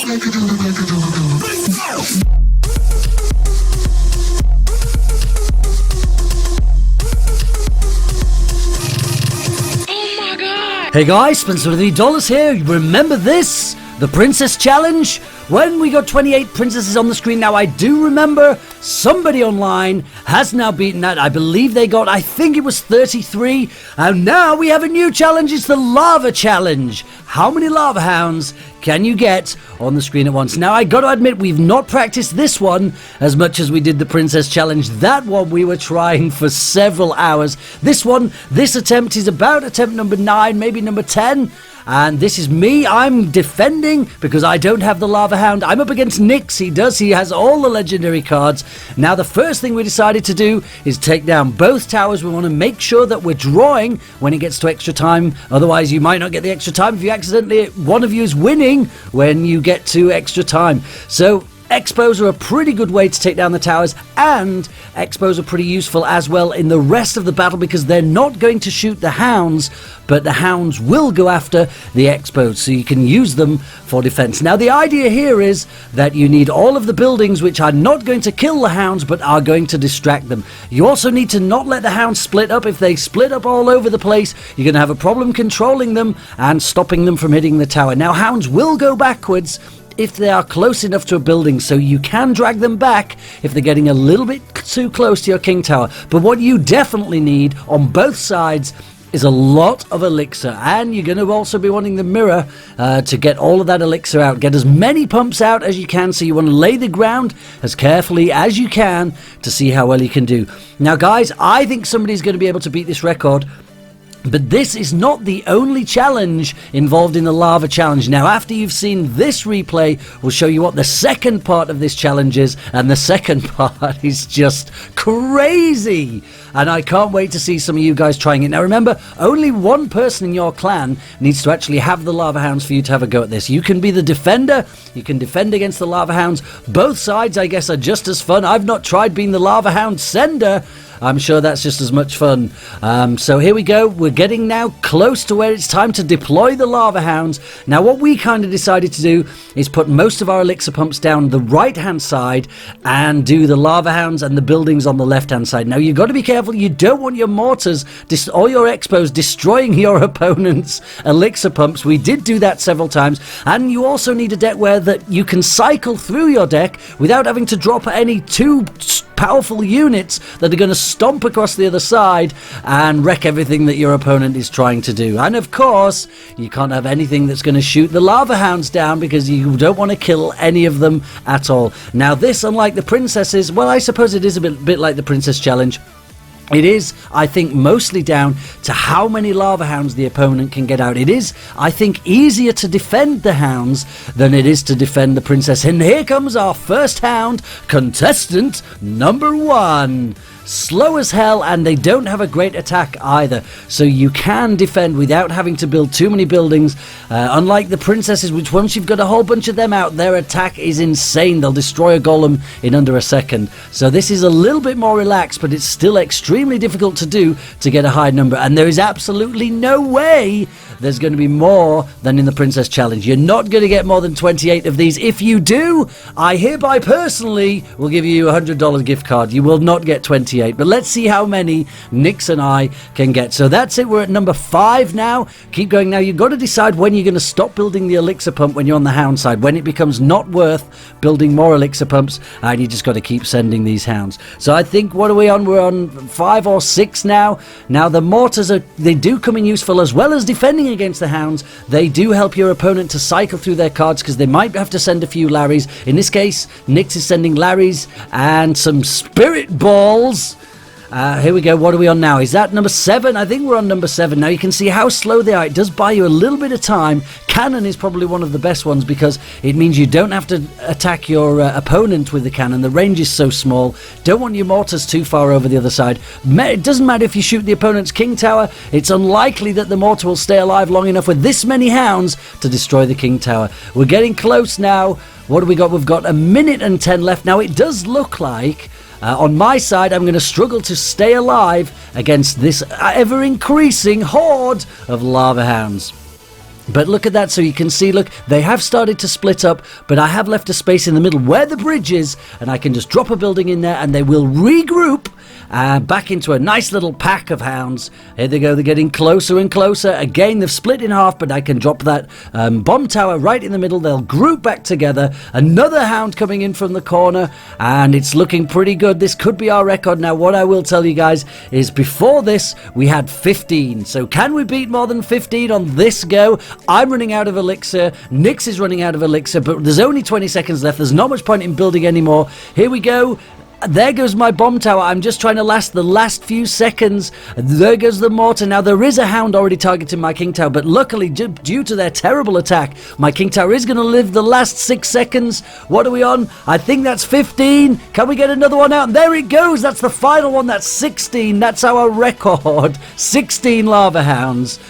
Hey guys, Spencer with $3 here. Remember this? The Princess Challenge? When we got 28 princesses on the screen, now I do remember somebody online has now beaten that. I believe they got, I think it was 33. And now we have a new challenge. It's the Lava Challenge. How many Lava Hounds can you get on the screen at once? Now I got to admit, we've not practiced this one as much as we did the Princess Challenge. That one we were trying for several hours. This one, this attempt is about attempt number 9, maybe number 10. And this is me. I'm defending because I don't have the Lava Hound. I'm up against Nix. He does. He has all the legendary cards. Now, the first thing we decided to do is take down both towers. We want to make sure that we're drawing when it gets to extra time. Otherwise, you might not get the extra time if you accidentally, one of you is winning when you get to extra time. So, Expos are a pretty good way to take down the towers, and Expos are pretty useful as well in the rest of the battle because they're not going to shoot the hounds, but the hounds will go after the Expos, so you can use them for defense. Now the idea here is that you need all of the buildings which are not going to kill the hounds but are going to distract them. You also need to not let the hounds split up. If they split up all over the place, you're going to have a problem controlling them and stopping them from hitting the tower. Now hounds will go backwards if they are close enough to a building, so you can drag them back if they're getting a little bit too close to your king tower. But what you definitely need on both sides is a lot of elixir, and you're going to also be wanting the mirror to get all of that elixir out. Get as many pumps out as you can, so you want to lay the ground as carefully as you can to see how well you can do. Now guys, I think somebody's going to be able to beat this record. But this is not the only challenge involved in the Lava Challenge. Now, after you've seen this replay, we'll show you what the second part of this challenge is. And the second part is just crazy. And I can't wait to see some of you guys trying it. Now, remember, only one person in your clan needs to actually have the Lava Hounds for you to have a go at this. You can be the defender. You can defend against the Lava Hounds. Both sides, I guess, are just as fun. I've not tried being the Lava Hound sender. I'm sure that's just as much fun. So here we go. We're getting now close to where it's time to deploy the Lava Hounds. Now what we kind of decided to do is put most of our elixir pumps down the right hand side and do the Lava Hounds and the buildings on the left hand side. Now you've got to be careful. You don't want your mortars or your expos destroying your opponent's elixir pumps. We did do that several times. And you also need a deck where that you can cycle through your deck without having to drop any too powerful units that are going to stomp across the other side and wreck everything that your opponent is trying to do. And of course, you can't have anything that's going to shoot the Lava Hounds down because you don't want to kill any of them at all. Now this, unlike the princesses, well, I suppose it is a bit like the Princess Challenge. It is, I think, mostly down to how many Lava Hounds the opponent can get out. It is, I think, easier to defend the hounds than it is to defend the princess. And here comes our first hound, contestant number 1. Slow as hell, and they don't have a great attack either, so you can defend without having to build too many buildings, unlike the princesses, which once you've got a whole bunch of them out, their attack is insane. They'll destroy a golem in under a second. So this is a little bit more relaxed, but it's still extremely difficult to do to get a high number, and there is absolutely no way there's going to be more than in the Princess Challenge. You're not going to get more than 28 of these. If you do, I hereby personally will give you a $100 gift card. You will not get 28, but let's see how many Nix and I can get. So that's it. We're at number 5 now. Keep going. Now you've got to decide when you're going to stop building the elixir pump when you're on the hound side, when it becomes not worth building more elixir pumps, and you just got to keep sending these hounds. So I think, what are we on? We're on 5 or 6 now. Now the mortars, they do come in useful as well as defending against the hounds. They do help your opponent to cycle through their cards because they might have to send a few Larrys. In this case, Nix is sending Larrys and some spirit balls. Here we go. What are we on now? Is that number 7? I think we're on number 7. Now you can see how slow they are. It does buy you a little bit of time. Cannon is probably one of the best ones because it means you don't have to attack your opponent with the cannon. The range is so small. Don't want your mortars too far over the other side. It doesn't matter if you shoot the opponent's king tower. It's unlikely that the mortar will stay alive long enough with this many hounds to destroy the king tower. We're getting close now. What do we got? We've got a minute and 10 left. Now it does look like on my side, I'm going to struggle to stay alive against this ever-increasing horde of Lava Hounds. But look at that, so you can see, look, they have started to split up, but I have left a space in the middle where the bridge is, and I can just drop a building in there, and they will regroup back into a nice little pack of hounds. Here they go, they're getting closer and closer. Again, they've split in half, but I can drop that bomb tower right in the middle. They'll group back together. Another hound coming in from the corner, and it's looking pretty good. This could be our record. Now, what I will tell you guys is before this, we had 15. So can we beat more than 15 on this go? I'm running out of elixir. Nix is running out of elixir, but there's only 20 seconds left. There's not much point in building anymore. Here we go. There goes my bomb tower. I'm just trying to last the last few seconds. There goes the mortar. Now, there is a hound already targeting my king tower, but luckily, due to their terrible attack, my king tower is going to live the last 6 seconds. What are we on? I think that's 15. Can we get another one out? And there it goes. That's the final one. That's 16. That's our record. 16 lava hounds.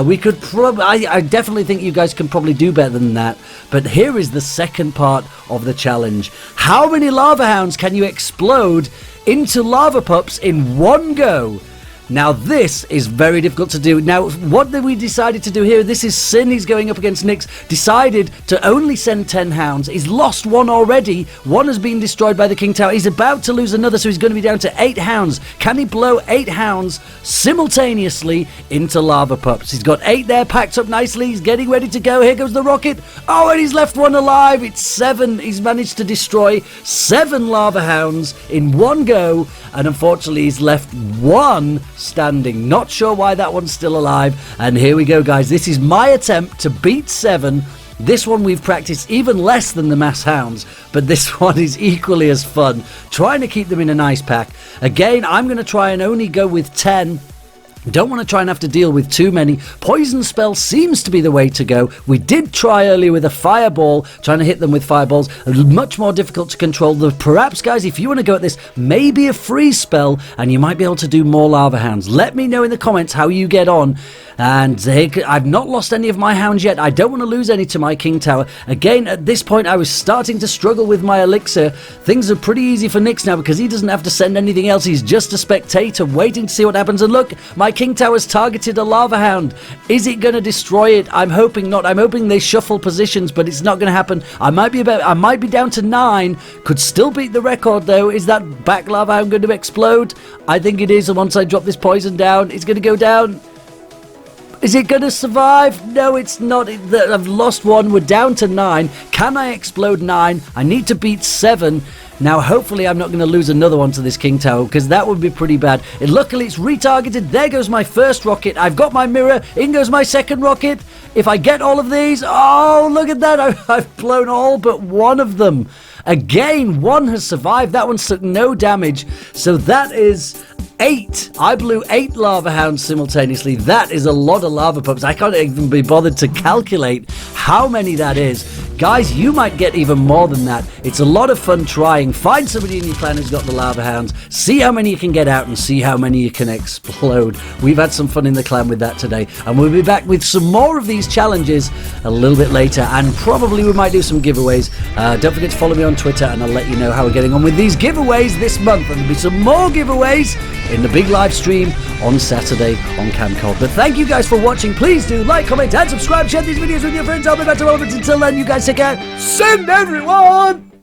We could probably... I definitely think you guys can probably do better than that. But here is the second part of the challenge. How many lava hounds can you explode into LavaPups in one go? Now, this is very difficult to do. Now, what did we decided to do here? This is Sin. He's going up against Nix. Decided to only send 10 hounds. He's lost one already. One has been destroyed by the King Tower. He's about to lose another, so he's going to be down to 8 hounds. Can he blow 8 hounds simultaneously into LavaPups? He's got 8 there packed up nicely. He's getting ready to go. Here goes the rocket. Oh, and he's left one alive. It's 7. He's managed to destroy 7 lava hounds in one go, and unfortunately, he's left 1 standing. Not sure why that one's still alive. And here we go, guys. This is my attempt to beat 7. This one we've practiced even less than the mass hounds, but this one is equally as fun. Trying to keep them in a nice pack. Again, I'm going to try and only go with 10. Don't want to try and have to deal with too many. Poison spell seems to be the way to go. We did try earlier with a fireball, trying to hit them with fireballs. Much more difficult to control. Perhaps, guys, if you want to go at this, maybe a freeze spell, and you might be able to do more lava hounds. Let me know in the comments how you get on. And I've not lost any of my hounds yet. I don't want to lose any to my King Tower. Again, at this point, I was starting to struggle with my elixir. Things are pretty easy for Nix now because he doesn't have to send anything else. He's just a spectator waiting to see what happens. And look, my King Tower's targeted a lava hound. Is it going to destroy it? I'm hoping not. I'm hoping they shuffle positions, but it's not going to happen. I might be down to 9. Could still beat the record, though. Is that back lava hound going to explode? I think it is. And once I drop this poison down, it's going to go down. Is it going to survive? No, it's not. I've lost 1. We're down to 9. Can I explode 9? I need to beat 7. Now, hopefully, I'm not going to lose another one to this King Tower, because that would be pretty bad. Luckily, it's retargeted. There goes my first rocket. I've got my mirror. In goes my second rocket. If I get all of these... Oh, look at that. I've blown all but one of them. Again, 1 has survived. That one took no damage. So that is 8. I blew 8 lava hounds simultaneously. That is a lot of LavaPups. I can't even be bothered to calculate how many that is. Guys, you might get even more than that. It's a lot of fun trying. Find somebody in your clan who's got the lava hounds. See how many you can get out and see how many you can explode. We've had some fun in the clan with that today. And we'll be back with some more of these challenges a little bit later. And probably we might do some giveaways. Don't forget to follow me on Twitter and I'll let you know how we're getting on with these giveaways this month. And there'll be some more giveaways in the big live stream on Saturday on Camcode. But thank you guys for watching. Please do like, comment, and subscribe. Share these videos with your friends. I'll be back to relevance. Until then, you guys take care. Send everyone!